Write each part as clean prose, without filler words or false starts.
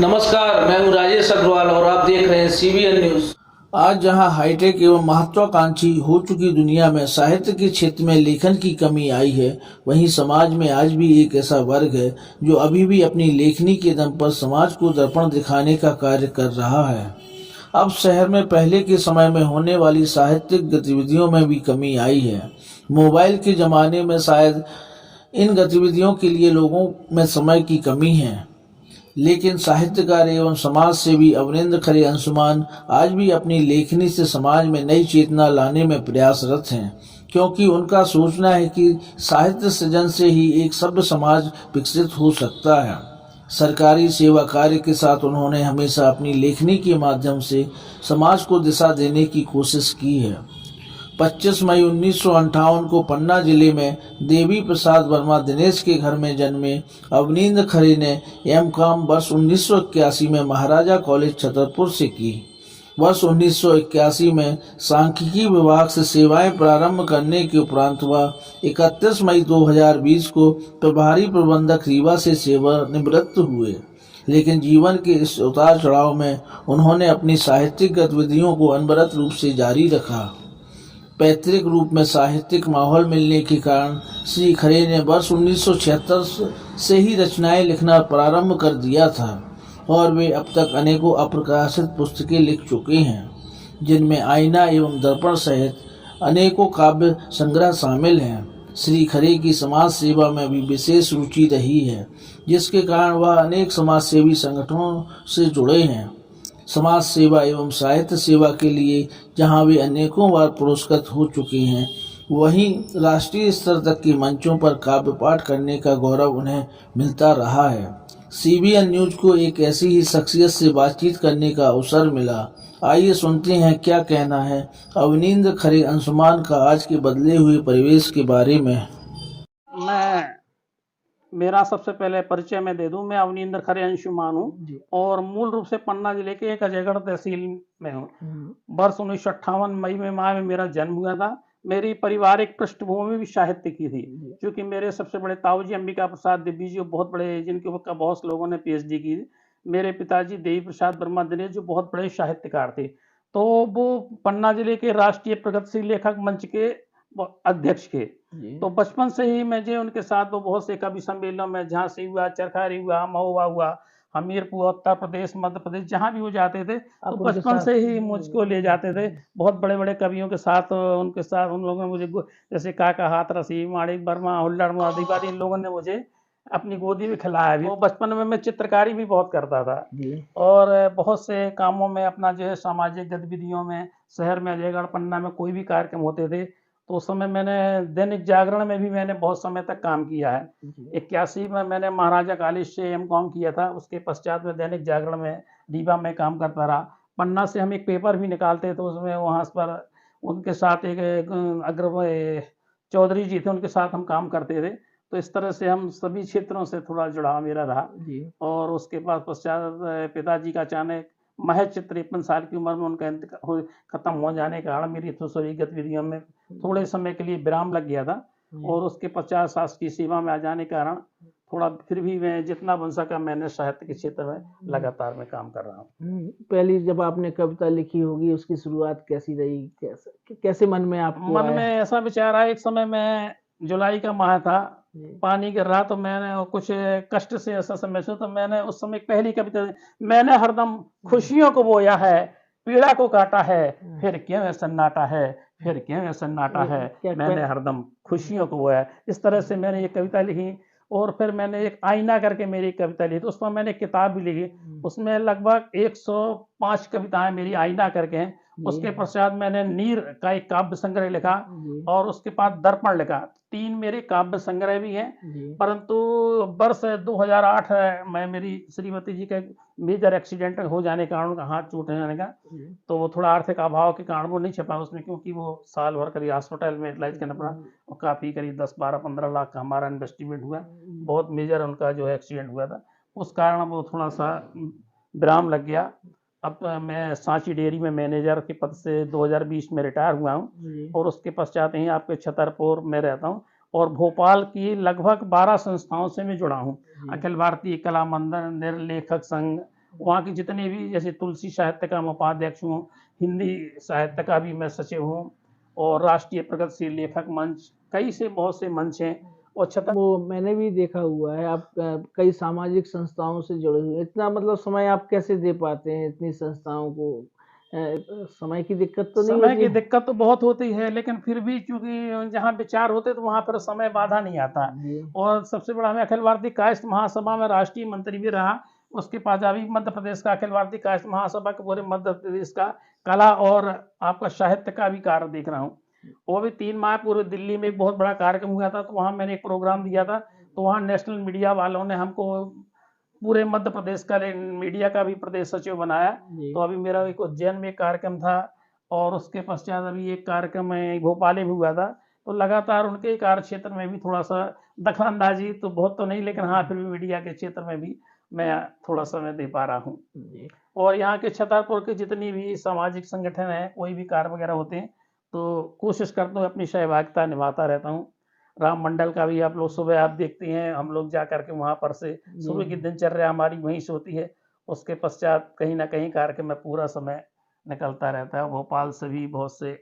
नमस्कार, मैं हूं राजेश अग्रवाल और आप देख रहे हैं सीबीएन न्यूज। आज जहां हाईटेक एवं महत्वाकांक्षी हो चुकी दुनिया में साहित्य के क्षेत्र में लेखन की कमी आई है, वहीं समाज में आज भी एक ऐसा वर्ग है जो अभी भी अपनी लेखनी के दम पर समाज को दर्पण दिखाने का कार्य कर रहा है। अब शहर में पहले के समय में होने वाली साहित्यिक गतिविधियों में भी कमी आई है। मोबाइल के जमाने में शायद इन गतिविधियों के लिए लोगों में समय की कमी है, लेकिन साहित्यकार एवं समाज सेवी अवनींद्र खरे अंशुमान आज भी अपनी लेखनी से समाज में नई चेतना लाने में प्रयासरत हैं, क्योंकि उनका सोचना है कि साहित्य सृजन से ही एक सभ्य समाज विकसित हो सकता है। सरकारी सेवा कार्य के साथ उन्होंने हमेशा अपनी लेखनी के माध्यम से समाज को दिशा देने की कोशिश की है। 25 मई 1958 को पन्ना जिले में देवी प्रसाद वर्मा दिनेश के घर में जन्मे अवनींद्र खरे ने एम.कॉम वर्ष 1981 में महाराजा कॉलेज छतरपुर से की। वर्ष 1981 में सांख्यिकी विभाग से सेवाएं प्रारंभ करने के उपरांत वह 31 मई 2020 को प्रभारी प्रबंधक रीवा से सेवानिवृत्त हुए। लेकिन जीवन के इस उतार चढ़ाव में उन्होंने अपनी साहित्यिक गतिविधियों को अनवरत रूप से जारी रखा। पैतृक रूप में साहित्यिक माहौल मिलने के कारण श्री खरे ने वर्ष 1976 से ही रचनाएं लिखना प्रारंभ कर दिया था और वे अब तक अनेकों अप्रकाशित पुस्तकें लिख चुके हैं, जिनमें आईना एवं दर्पण सहित अनेकों काव्य संग्रह शामिल हैं। श्री खरे की समाज सेवा में भी विशेष रुचि रही है, जिसके कारण वह अनेक समाज सेवी संगठनों से जुड़े हैं। समाज सेवा एवं साहित्य सेवा के लिए जहां वे अनेकों बार पुरस्कृत हो चुके हैं, वहीं राष्ट्रीय स्तर तक के मंचों पर काव्य पाठ करने का गौरव उन्हें मिलता रहा है। सीबीएन न्यूज को एक ऐसी ही शख्सियत से बातचीत करने का अवसर मिला। आइए सुनते हैं क्या कहना है अवनींद्र खरे अंशुमान का आज के बदले हुए परिवेश के बारे में। मेरा सबसे पहले परिचय मैं दे दूं, मैं अवनींद्र खरे अंशुमान हूँ और मूल रूप से पन्ना जिले के एक अजयगढ़ तहसील में हूँ। वर्ष 1958 मई में माह में मेरा जन्म हुआ था। मेरी पारिवारिक पृष्ठभूमि भी साहित्य की थी, क्योंकि मेरे सबसे बड़े ताऊजी अंबिका प्रसाद देवी जी बहुत बड़े, जिनके ऊपर बहुत लोगों ने पीएचडी की। मेरे पिताजी देवी प्रसाद वर्मा दिनेश जो बहुत बड़े साहित्यकार थे, तो वो पन्ना जिले के राष्ट्रीय प्रगतिशील लेखक मंच के अध्यक्ष थे। तो बचपन से ही मुझे उनके साथ वो बहुत से कवि सम्मेलनों में, झांसी हुआ, चरखारी हुआ, महुआ हुआ, हमीरपुर, उत्तर प्रदेश, मध्य प्रदेश, जहाँ भी वो जाते थे तो बचपन से ही मुझको ले जाते थे। बहुत बड़े बड़े कवियों के साथ, उनके साथ उन लोगों ने मुझे, जैसे काका हाथरसी, माणिक वर्मा, हुल्लड़ आदिवासी, इन लोगों ने मुझे अपनी गोदी में खिलाया भी। वो बचपन में मैं चित्रकारी भी बहुत करता था और बहुत से कामों में अपना जो है सामाजिक गतिविधियों में, शहर में अजयगढ़ पन्ना में कोई भी कार्यक्रम होते थे तो उस समय मैंने दैनिक जागरण में भी मैंने बहुत समय तक काम किया है। 81 में मैंने महाराजा कॉलेज से एम.कॉम किया था। उसके पश्चात में दैनिक जागरण में रीवा में काम करता रहा। पन्ना से हम एक पेपर भी निकालते थे, उसमें वहाँ पर उनके साथ एक अग्र चौधरी जी थे, उनके साथ हम काम करते थे। तो इस तरह से हम सभी क्षेत्रों से थोड़ा जुड़ाव मेरा रहा। और उसके बाद पश्चात पिताजी का अचानक महज 53 साल की उम्र में उनका खत्म हो जाने के कारण मेरी दूसरी गतिविधियों में थोड़े समय के लिए विराम लग गया था। और उसके पश्चात शासकीय सेवा में आ जाने के कारण थोड़ा फिर भी मैं जितना बन सका मैंने साहित्य के क्षेत्र में लगातार मैं काम कर रहा हूँ। पहली जब आपने कविता लिखी होगी, उसकी शुरुआत कैसी रही, कैसे मन में आपको मन में ऐसा विचार आया। एक समय में जुलाई का माह था, पानी गिर रहा, तो मैंने कुछ कष्ट से ऐसा समय से, तो मैंने उस समय पहली कविता, मैंने हरदम खुशियों को बोया है, पीड़ा को काटा है, फिर क्यों ऐसा नाटा है, फिर क्यों ऐसा नाटा है, मैंने हरदम खुशियों को बोया। इस तरह से मैंने ये कविता लिखी। और फिर मैंने एक आईना करके मेरी कविता लिखी, तो उस पर मैंने किताब भी लिखी। उसमें लगभग 105 कविताएं मेरी आईना करके हैं। उसके पश्चात मैंने नीर का एक काव्य संग्रह लिखा और उसके बाद दर्पण लिखा। 3 मेरे काव्य संग्रह भी हैं। परंतु वर्ष 2008 में मेरी श्रीमती जी का मेजर एक्सीडेंट हो जाने के कारण उनका हाथ टूट जाने का, तो वो थोड़ा आर्थिक अभाव के कारण वो नहीं छपा उसमें, क्योंकि वो साल भर करीब हॉस्पिटल में इलाज करना पड़ा और काफ़ी करीब 10-12-15 लाख का हमारा इन्वेस्टमेंट हुआ। बहुत मेजर उनका जो है एक्सीडेंट हुआ था, उस कारण वो थोड़ा सा विराम लग गया। अब मैं सांची डेयरी में मैनेजर के पद से 2020 में रिटायर हुआ हूँ और उसके पश्चात ही आपके छतरपुर में रहता हूँ और भोपाल की लगभग 12 संस्थाओं से मैं जुड़ा हूँ। अखिल भारतीय कला मंदिर, लेखक संघ, वहाँ की जितने भी, जैसे तुलसी साहित्य का मैं उपाध्यक्ष हूँ, हिंदी साहित्य का भी मैं सचिव हूँ, और राष्ट्रीय प्रगतिशील लेखक मंच, कई से बहुत से मंच हैं। और छतर वो मैंने भी देखा हुआ है, आप कई सामाजिक संस्थाओं से जुड़े हुए हैं। इतना मतलब समय आप कैसे दे पाते हैं इतनी संस्थाओं को? समय की दिक्कत तो नहीं समय होती? की दिक्कत तो बहुत होती है, लेकिन फिर भी चूंकि जहाँ विचार होते तो वहाँ पर समय बाधा नहीं आता। जी। और सबसे बड़ा, मैं अखिल भारतीय कायस्थ महासभा में राष्ट्रीय मंत्री भी रहा। उसके बाद अभी मध्य प्रदेश का अखिल भारतीय कायस्थ महासभा के पूरे मध्य प्रदेश का कला और आपका साहित्य का भी कार्य देख रहा हूँ। वो भी 3 माह पूरे दिल्ली में एक बहुत बड़ा कार्यक्रम हुआ था, तो वहाँ मैंने एक प्रोग्राम दिया था। तो वहाँ नेशनल मीडिया वालों ने हमको पूरे मध्य प्रदेश का मीडिया का भी प्रदेश सचिव बनाया। जी। तो अभी मेरा एक उज्जैन में एक कार्यक्रम था, और उसके पश्चात अभी एक कार्यक्रम है भोपाल में भी हुआ था। तो लगातार उनके कार्य क्षेत्र में भी थोड़ा सा दखलंदाजी तो बहुत तो नहीं, लेकिन हाँ, फिर भी मीडिया के क्षेत्र में भी मैं थोड़ा समय दे पा रहा हूँ। जी। और यहाँ के छतरपुर के जितनी भी सामाजिक संगठन है, कोई भी कार्य वगैरह होते हैं, तो कोशिश करता हूँ अपनी सहभागिता निभाता रहता हूँ। राम मंडल का भी आप लोग सुबह आप देखते हैं, हम लोग जा करके वहाँ पर से सुबह की दिनचर्या हमारी वहीं से होती है। उसके पश्चात कहीं ना कहीं कार्यक्रम में पूरा समय निकलता रहता है। भोपाल से भी बहुत से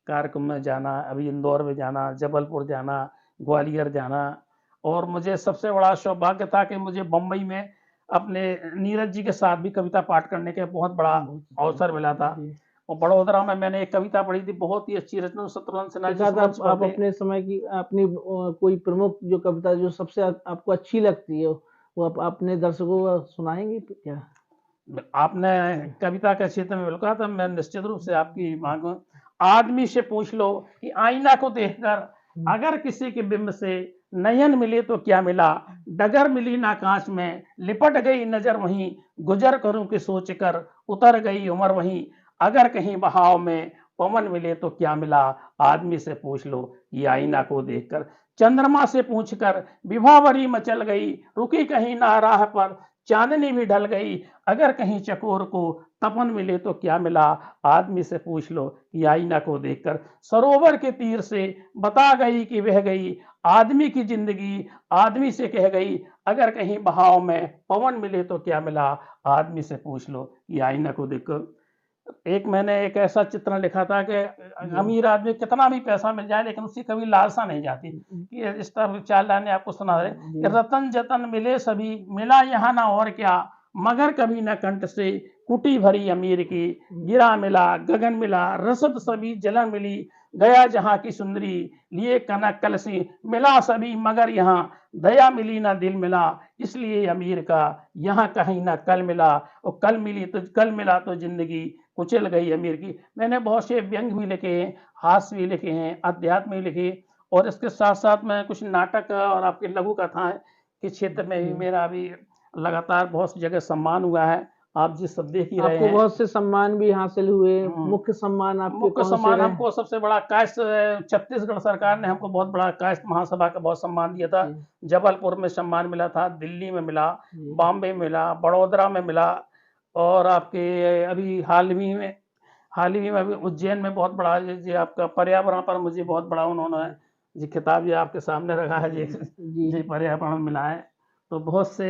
कार्यक्रम में जाना, अभी इंदौर में जाना, जबलपुर जाना, ग्वालियर जाना। और मुझे सबसे बड़ा सौभाग्य था कि मुझे बम्बई में अपने नीरज जी के साथ भी कविता पाठ करने का बहुत बड़ा अवसर मिला था। जी। और बड़ोदरा में मैंने एक कविता पढ़ी थी, बहुत ही अच्छी रचना, शत्रुघ्न सिन्हा एक जिस आध मंच पर आप थे। अपने समय की अपनी कोई प्रमुख जो कविता जो सबसे आपको अच्छी लगती है, वो आप अपने दर्शकों को सुनाएंगे क्या? आपने कविता के क्षेत्र में बोला था, मैं निश्चित रूप से आपकी मांग। आदमी से पूछ लो कि आईना को देखकर अगर किसी के बिंब से नयन मिले तो क्या मिला, डगर मिली ना कांच में लिपट गई नजर वहीं, गुजर करूं कि सोच कर उतर गई उम्र वहीं, अगर कहीं बहाव में पवन मिले तो क्या मिला, आदमी से पूछ लो ये आईना को देखकर। चंद्रमा से पूछकर विभावरी मचल गई, रुकी कहीं ना राह पर चांदनी भी ढल गई, अगर कहीं चकोर को तपन मिले तो क्या मिला, आदमी से पूछ लो ये आईना को देखकर। सरोवर के तीर से बता गई कि बह गई आदमी की जिंदगी, आदमी से कह गई अगर कहीं बहाव में पवन मिले तो क्या मिला, आदमी से पूछ लो ये आईना को देखकर। एक मैंने एक ऐसा चित्रण लिखा था कि अमीर आदमी कितना भी पैसा मिल जाए, लेकिन उसकी कभी लालसा नहीं जाती। कि इस तरह चार लाइनें आपको सुना रहे कि रतन जतन मिले सभी, मिला यहाँ ना और क्या, मगर कभी न कंठ से कुटी भरी अमीर की, गिरा मिला गगन मिला रसद सभी जलन मिली, गया जहाँ की सुंदरी लिए कनक कलसी, मिला सभी मगर यहाँ दया मिली ना दिल मिला, इसलिए अमीर का यहाँ कहीं ना कल मिला, और कल मिला तो जिंदगी कुचल गई अमीर की। मैंने बहुत से व्यंग भी लिखे हैं, हास्य भी लिखे हैं, अध्यात्म भी लिखे, और इसके साथ साथ मैं कुछ नाटक और आपके लघु कथाएं के क्षेत्र में भी मेरा अभी लगातार बहुत सी जगह सम्मान हुआ है। आप जिस सब देख ही रहे आपको हैं। बहुत से सम्मान भी हासिल हुए। मुख्य सम्मान आपके मुख्य कौन से सम्मान रहे? हमको सबसे बड़ा कायस्थ, छत्तीसगढ़ सरकार ने हमको बहुत बड़ा कायस्थ महासभा का बहुत सम्मान दिया था। जबलपुर में सम्मान मिला था, दिल्ली में मिला, बॉम्बे में मिला, बड़ोदरा में मिला, और आपके अभी हाल ही में अभी उज्जैन में बहुत बड़ा जी आपका पर्यावरण पर मुझे बहुत बड़ा उन्होंने जी खिताब ये आपके सामने रखा है जी पर्यावरण मिला है। तो बहुत से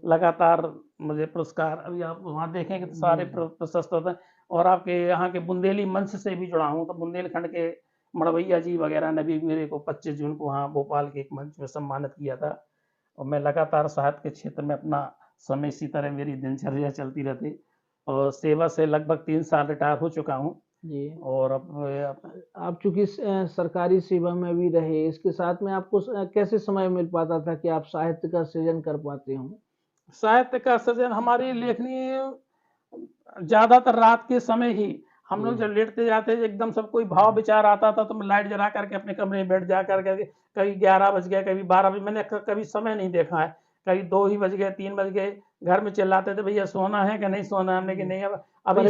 लगातार मुझे पुरस्कार, अभी आप वहाँ देखेंगे तो सारे प्रशस्त होते हैं। और आपके यहाँ के बुंदेली मंच से भी जुड़ा हूँ, तो बुंदेलखंड के मड़वैया जी वगैरह ने भी मेरे को 25 जून को वहाँ भोपाल के एक मंच में सम्मानित किया था। और मैं लगातार साहित्य के क्षेत्र में अपना समय इसी तरह मेरी दिनचर्या चलती रहती, और सेवा से लगभग 3 साल रिटायर हो चुका हूँ। जी। और अब आप चूंकि सरकारी सेवा में भी रहे, इसके साथ में आपको कैसे समय मिल पाता था कि आप साहित्य का सृजन कर पाते हो? साहित्य का सृजन, हमारी लेखनी ज्यादातर रात के समय ही, हम लोग जब लेटते जाते एकदम सब कोई भाव विचार आता था तो मैं लाइट जला करके अपने कमरे में बैठ जा करके, कभी 11 बज गए, कभी 12 बजे, मैंने कभी समय नहीं देखा है, कभी 2 ही बज गए, 3 बज गए, घर में चिल्लाते थे भैया सोना है कि नहीं सोना है, हमने कि नहीं। अब अभी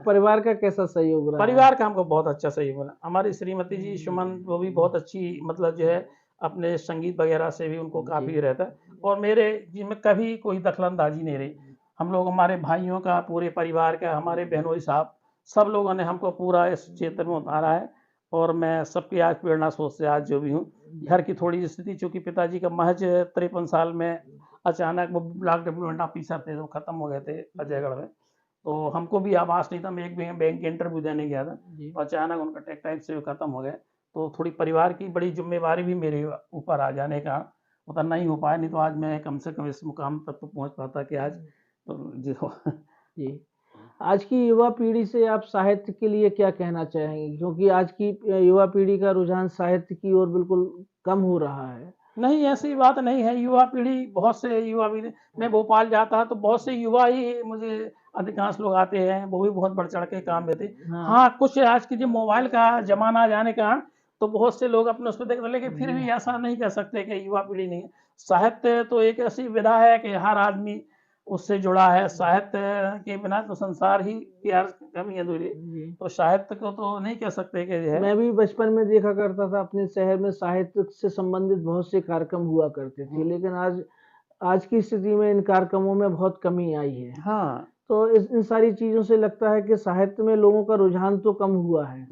परिवार का कैसा सहयोग रहा? परिवार का हमको बहुत अच्छा सहयोग मिला। हमारी श्रीमती जी सुमन, वो भी बहुत अच्छी, मतलब जो है अपने संगीत वगैरह से भी उनको काफी रहता है, और मेरे जिनमें कभी कोई दखलंदाजी नहीं रही। हम लोग, हमारे भाइयों का, पूरे परिवार का, हमारे बहनोई साहब, सब लोगों ने हमको पूरा इस क्षेत्र में उतारा है। और मैं सबकी आज प्रेरणा स्रोत से आज जो भी हूँ। घर की थोड़ी स्थिति, चूंकि पिताजी का महज 53 साल में अचानक वो ब्लॉक डेवलपमेंट ऑफिसर थे, वो खत्म हो गए थे अजयगढ़ में। तो हमको भी आभास नहीं था, मैं एक बैंक के इंटरव्यू देने गया था, जी तो अचानक उनका टेक टाइप से वो खत्म हो गए। तो थोड़ी परिवार की बड़ी जिम्मेवारी भी मेरे ऊपर आ जाने का उतना नहीं हो पाया, नहीं तो आज मैं कम से कम इस मुकाम तक तो पहुंच पाता कि आज तो जो जी। आज की युवा पीढ़ी से आप साहित्य के लिए क्या कहना चाहेंगे? क्योंकि आज की युवा पीढ़ी का रुझान साहित्य की ओर बिल्कुल कम हो रहा है। नहीं, ऐसी बात नहीं है। युवा पीढ़ी, बहुत से युवा पीढ़ी, मैं भोपाल जाता तो बहुत से युवा ही मुझे अधिकांश लोग आते हैं, वो भी बहुत बढ़-चढ़ के काम देते। हाँ। हाँ, कुछ आज के जो मोबाइल का ज़माना आ जाने के कारण तो बहुत से लोग अपने उसपे देखते हैं, लेकिन फिर भी ऐसा नहीं कह सकते कि युवा पीढ़ी नहीं है। साहित्य तो एक ऐसी विधा है कि हर आदमी उससे जुड़ा है। साहित्य के बिना तो संसार ही की यार कमी अधूरी। जी। तो साहित्य को तो नहीं कह सकते कि जो है मैं भी बचपन में देखा करता था अपने शहर में साहित्य से संबंधित बहुत से कार्यक्रम हुआ करते थे, लेकिन आज आज की स्थिति में इन कार्यक्रमों में बहुत कमी आई है। हाँ। तो इन सारी चीज़ों से लगता है कि साहित्य में लोगों का रुझान तो कम हुआ है।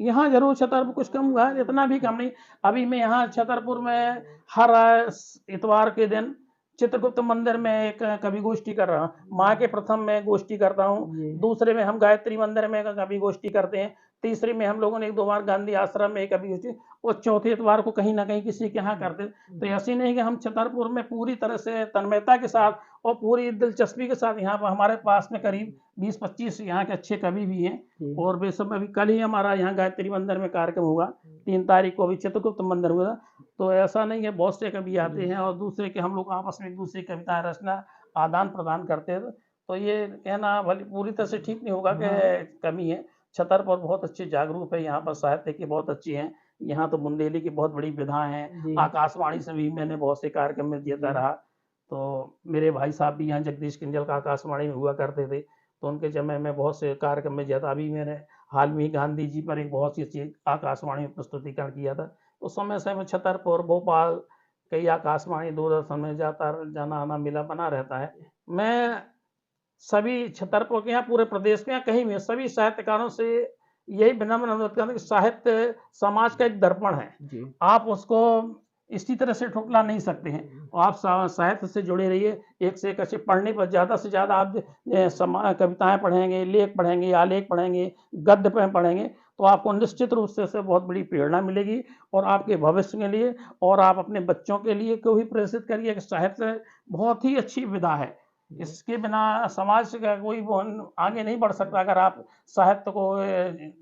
यहाँ ज़रूर छतरपुर कुछ कम हुआ है, इतना भी कम नहीं। अभी मैं यहाँ छतरपुर में हर इतवार के दिन चित्रगुप्त मंदिर में एक कवि गोष्ठी कर रहा हूँ। माह के प्रथम में गोष्ठी करता हूँ, जी। दूसरे में हम गायत्री मंदिर में कवि गोष्ठी करते हैं, तीसरे में हम लोगों ने 1-2 बार गांधी आश्रम में कवि गोष्ठी, और चौथे इतवार को कहीं न कहीं किसी के यहाँ करते। तो ऐसे नहीं कि हम छतरपुर में पूरी तरह से तन्मयता के साथ और पूरी दिलचस्पी के साथ, यहाँ पर हमारे पास में करीब 20-25 यहाँ के अच्छे कवि भी हैं, जी। और वे सब अभी कल ही हमारा यहाँ गायत्री मंदिर में कार्यक्रम हुआ, 3 तारीख को अभी चित्रगुप्त मंदिर हुआ। तो ऐसा नहीं है, बहुत से कवि आते हैं और दूसरे के हम लोग आपस में एक दूसरे की कविताएं रचना आदान प्रदान करते हैं। तो ये कहना भले पूरी तरह से ठीक नहीं होगा कि कमी है। छतरपुर बहुत अच्छी जागरूक है, यहाँ पर साहित्य की बहुत अच्छी हैं। यहाँ तो बुंदेली की बहुत बड़ी विधाएं हैं। जी। आकाशवाणी से भी मैंने बहुत से कार्यक्रम में देता रहा। तो मेरे भाई साहब भी यहाँ जगदीश किंजल का आकाशवाणी में हुआ करते थे, तो उनके समय में बहुत से कार्यक्रम में जाता। अभी मैंने हाल में ही गांधी जी पर एक बहुत सी अच्छी आकाशवाणी में प्रस्तुतिकरण किया था। उस समय से मैं छतरपुर, भोपाल, कई आकाशवाणी, दूरदर्शन में जाता जाना आना मिला बना रहता है। मैं सभी छतरपुर के, यहाँ पूरे प्रदेश के, यहाँ कहीं भी सभी साहित्यकारों से यही विनम्र अनुरोध करता हूं कि साहित्य समाज का एक दर्पण है। जी। आप उसको इसी तरह से ठुकरा नहीं सकते हैं, और आप साहित्य से जुड़े रहिए। एक से एक अच्छे पढ़ने पर ज़्यादा से ज़्यादा आप कविताएं पढ़ेंगे, लेख पढ़ेंगे, आलेख पढ़ेंगे, गद्य पढ़ेंगे, तो आपको निश्चित रूप से बहुत बड़ी प्रेरणा मिलेगी, और आपके भविष्य के लिए और आप अपने बच्चों के लिए को भी प्रेरित करिए कि साहित्य बहुत ही अच्छी विधा है। इसके बिना समाज का कोई वो आगे नहीं बढ़ सकता। अगर आप साहित्य को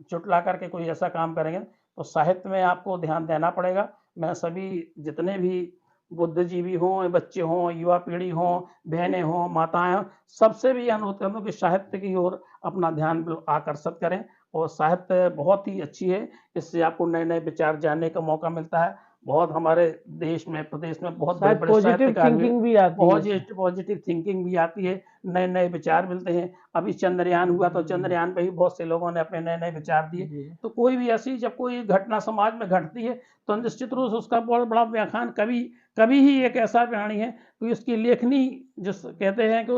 चुटला करके कोई ऐसा काम करेंगे, तो साहित्य में आपको ध्यान देना पड़ेगा। मैं सभी जितने भी बुद्धिजीवी हों, बच्चे हों, युवा पीढ़ी हों, बहनें हों, माताएं हों, सबसे भी अनुरोध करता हूं कि साहित्य की ओर अपना ध्यान आकर्षित करें। और साहित्य बहुत ही अच्छी है, इससे आपको नए-नए विचार जानने का मौका मिलता है। बहुत हमारे देश में, प्रदेश में बहुत शायद बड़े-बड़े पॉजिटिव साहित्यकार हुए, थिंकिंग भी आती है। पॉजिटिव थिंकिंग भी आती है, नए-नए विचार मिलते हैं। अभी चंद्रयान हुआ, तो चंद्रयान पे भी बहुत से लोगों ने अपने नए-नए विचार दिए। जी। तो कोई भी ऐसी जब कोई घटना समाज में घटती है, तो निश्चित रूप से उसका बहुत बड़ा व्याख्यान कवि ही एक ऐसा प्राणी है कि उसकी लेखनी, जिस कहते हैं कि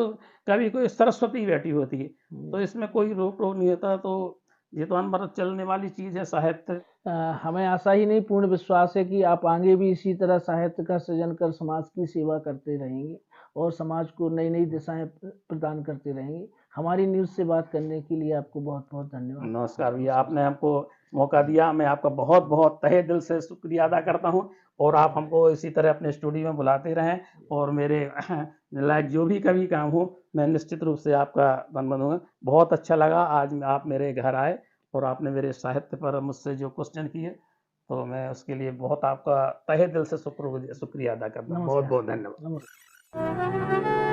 कवि को सरस्वती बैठी होती है, तो इसमें कोई रोक टोक नहीं होता। तो ये तो अनवरत चलने वाली चीज़ है साहित्य। हमें आशा ही नहीं, पूर्ण विश्वास है कि आप आगे भी इसी तरह साहित्य का सृजन कर समाज की सेवा करते रहेंगे और समाज को नई नई दिशाएं प्रदान करते रहेंगे। हमारी न्यूज़ से बात करने के लिए आपको बहुत बहुत धन्यवाद। नमस्कार भैया, आपने हमको मौका दिया, मैं आपका बहुत बहुत तहे दिल से शुक्रिया अदा करता हूँ, और आप हमको इसी तरह अपने स्टूडियो में बुलाते रहें, और मेरे लायक जो भी कभी काम हो, मैं निश्चित रूप से आपका धन्यवाद दूंगा। बहुत अच्छा लगा आज आप मेरे घर आए और आपने मेरे साहित्य पर मुझसे जो क्वेश्चन किए, तो मैं उसके लिए बहुत आपका तहे दिल से शुक्रिया अदा करता हूँ। बहुत बहुत धन्यवाद। नमस्कार।